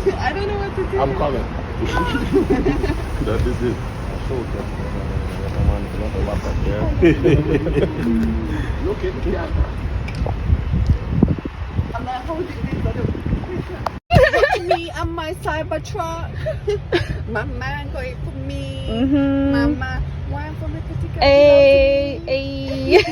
I don't know what to do. I'm coming. That is it. Look at the camera. I'm like holding this. Watch me and my Cybertruck. My man got it for me. Mama, why for my pretty girl? Hey.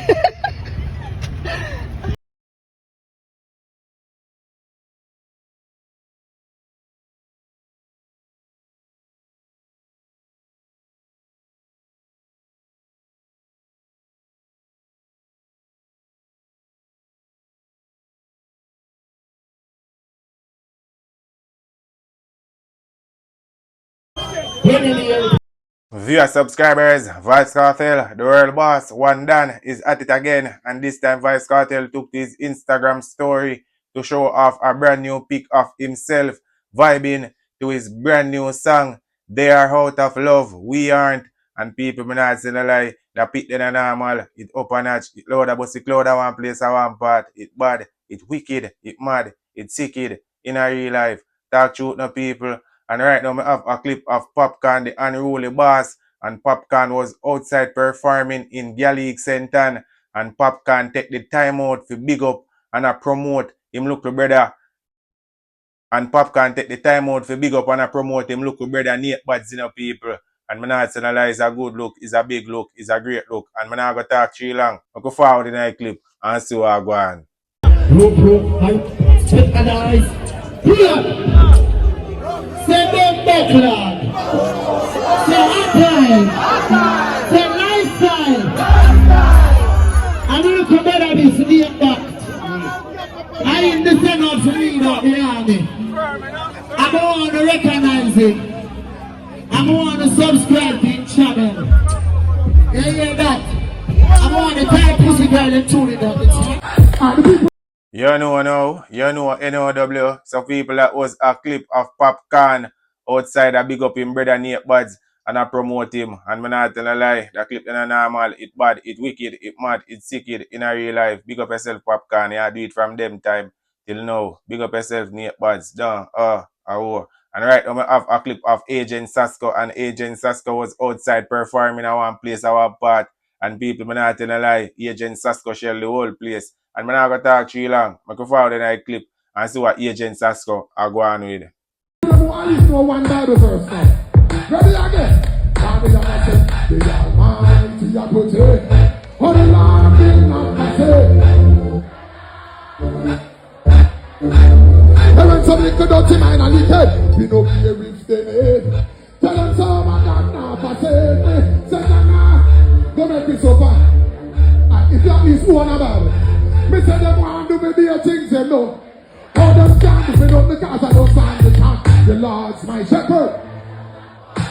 Viewer subscribers, Vybz Kartel, the world boss, one Dan is at it again, and this time Vybz Kartel took his Instagram story to show off a brand new pic of himself vibing to his brand new song, They Are Out of Love, We Aren't, and people may not say no lie, the pic then a normal, it up a notch, it loud about the cloud at one place at one part, it bad, it wicked, it mad, it sicked in a real life. Talk truth no people. And right now, I have a clip of Popcaan, the unruly boss. And Popcaan was outside performing in League Senton. And Popcaan take the time out to big up and promote him local brother. And Popcaan take the time out to big up and promote him local brother Nate Buds, people. And I'm not saying that it's a good look, it's a big look, it's a great look. And I'm not going to talk too long. I go forward in the clip and see what I go on. Look, check the eyes. Here! Say them backlog. Say hotline. Say lifestyle. And you come better this name back. I in the center to lead up the army. I don't want to recognize it. I don't want to subscribe to the channel. You hear that? I want to type pussy girl and tune it up. You know now, you know NOW, some people that was a clip of Popcaan outside a big up him brother Nate Buds and I promote him. And I'm not telling a lie, the clip is normal, it bad, it wicked, it mad, it sicked in a real life. Big up yourself Popcaan, yeah, do it from them time till now. Big up yourself Nate Buds, done, And right now I have a clip of Agent Sasco, and Agent Sasco was outside performing at one place, at one part. And people, I'm not telling a lie, Agent Sasco shell the whole place. And I'm not going to talk too long. I go forward in that clip and see what Agent Sasco are going with. I used to know one Bible verse now. Ready again? Bible that says, the Almighty I put it, for the Lord will not forsake. And when somebody could out in mind and he said, we know be a rich day. Tell them so, my God, now forsake me. Say, nah, don't make me so far. If you have this one about it. Me say them want to do me their things, they know. All them can't do me up because I don't stand the chance. The Lord's my shepherd.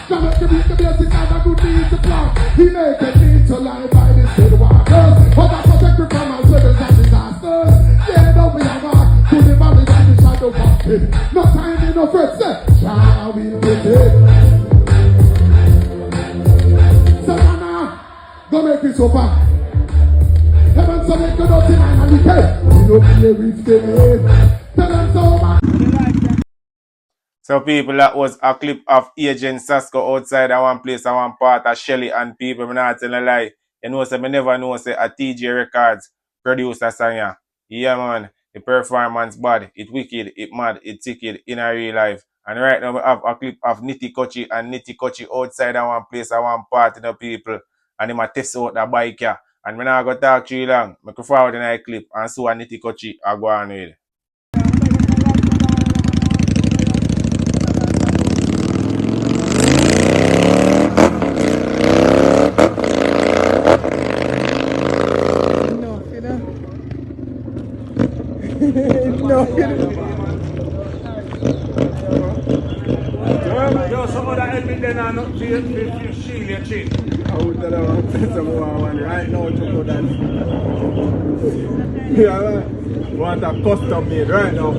Come make the basic as a good need to plan. He make it need to lie by the still waters. But I protect you from all troubles and disasters. Yeah, don't be a mark to the valley and the shadow of it. No time in no fret, say, shall we get it? So now, go make it so far. Heaven so make good out in and we tell. We don't be a rich day. Tell them so much. So people, that was a clip of Agent Sasco outside at one place at one part of Shelly, and people, I'm not telling a lie. You know, say, I never know, say, a TJ Records produced a song, yeah. Yeah, man, the performance bad, it wicked, it mad, it ticked in a real life. And right now, we have a clip of Nitty Kutchie and Nitty Kutchie outside at one place at one part of the people, and they might test out the bike, yeah. And when I go talk too long, I go forward in a clip and see what Nitty Kutchie are going with. Yo, some of that helmet then are not shield your chin. I would tell her someone right now to go that. Yeah, right. Want a custom made right now,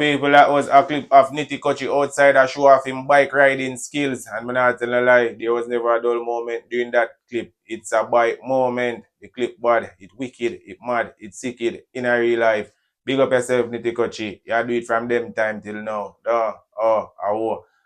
people, that was a clip of Nitty Kutchie outside a show off him bike riding skills. And I'm not telling a lie, there was never a dull moment during that clip. It's a bike moment. The clip bad, it wicked, it mad, it sicked in a real life. Big up yourself, Nitty Kutchie. You do it from them time till now.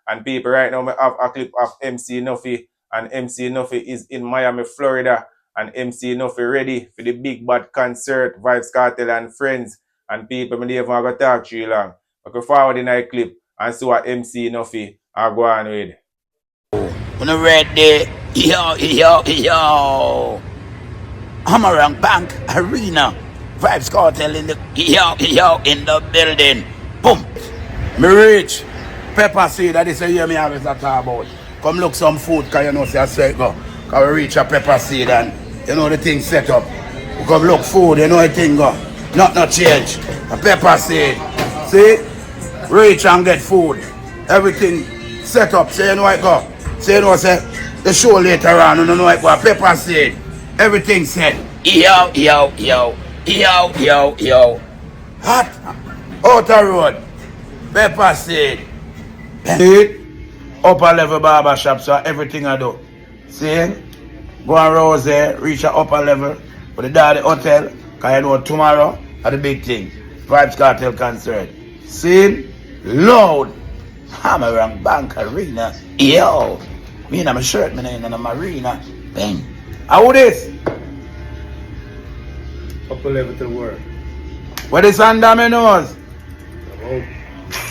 And people, right now, I have a clip of MC Nuffy. And MC Nuffy is in Miami, Florida. And MC Nuffy ready for the big bad concert, Vybz Kartel and friends. And people, me never going to talk to you long. I can forward in a clip and see what MC Nuffy are going with. When I read the yo, Hammerang Bank Arena, Vybz Kartel in the in the building. Boom. Me reach. Pepper seed, that is a year me always talk about. Come look some food, cause you know see I say go. Cause we reach a pepper seed and you know the thing set up. We come look food, you know the thing go. Not no change. A pepper seed. See? Reach and get food. Everything set up. Say you know it go. Say you know say the show later on, you know it go. A pepper seed. Everything set. Yo. Hot. Outer road. Pepper seed. See? Upper level barber shop, so everything I do. See? Go on Rose, reach a upper level for the Daddy Hotel. Cause you know tomorrow are the big thing. Vybz Kartel concert. See? Loud. Hammerang Bank Arena. Yo. Me in my shirt, me in my arena. Bang. How this? Upper level to the world. What is under my nose?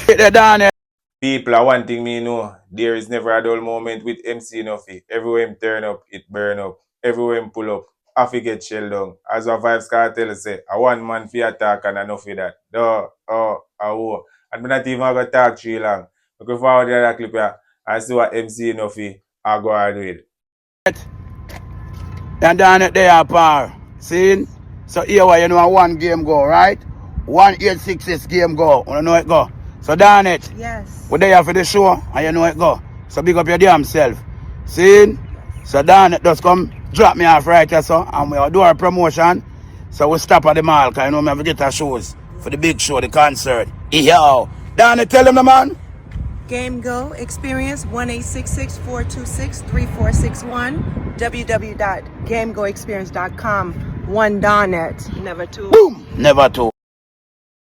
Hit the down there. People, one thing me know, there is never a dull moment with MC Nuffy. Everywhere him turn up, it burn up. Everywhere him pull up, half he get shell down. As what Vybz Kartel say, a one man fi attack and enough of that. And me not even gonna talk too long. Looking forward to that clip here and see what MC Nuffy are going to do it. And down it there, par. See? So here where you know one game go, right? 186 game go. You know it go. So down it. Yes. We're there for the show and you know it go. So big up your damn self. See? So down it just come drop me off right here, so and we'll do our promotion. So we stop at the mall, cause you know me have to get our shows for the big show, the concert. Yo. Down it, tell them the man. Game Go Experience 1-866-426-3461 www.gamegoexperience.com. One Donnet, never two. Boom. Never two.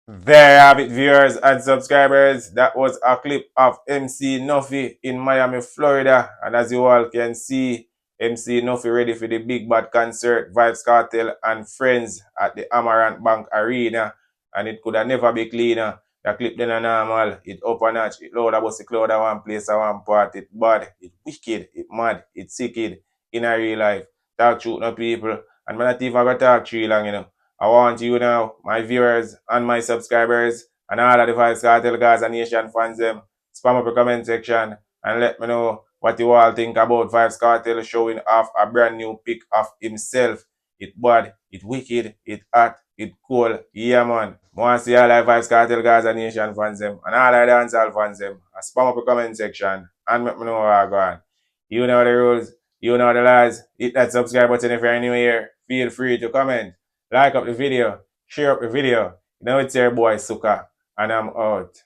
There you have it, viewers and subscribers. That was a clip of MC Nuffy in Miami, Florida. And as you all can see, MC Nuffy ready for the big bad concert, Vybz Kartel and friends at the Amaranth Bank Arena. And it could have never be cleaner. The clip then a normal, it up a notch, it loud about the cloud at one place, at one part, it bad, it wicked, it mad, it sicked in a real life. Talk truth no people. And I'm not even gonna talk too long, you know. I want you now, my viewers and my subscribers, and all of the Vybz Kartel guys and Nation fans them, spam up the comment section and let me know what you all think about Vybz Kartel showing off a brand new pic of himself. It bad, it wicked, it hot, it cool, yeah man. I want to see all the Vybz Kartel guys and Nation fans them, and all the dancehall fans them, spam up the comment section and let me know how I go on. You know the rules, you know the laws. Hit that subscribe button if you're new here. Feel free to comment. Like up the video, share up the video. You know it's your boy Suka, and I'm out.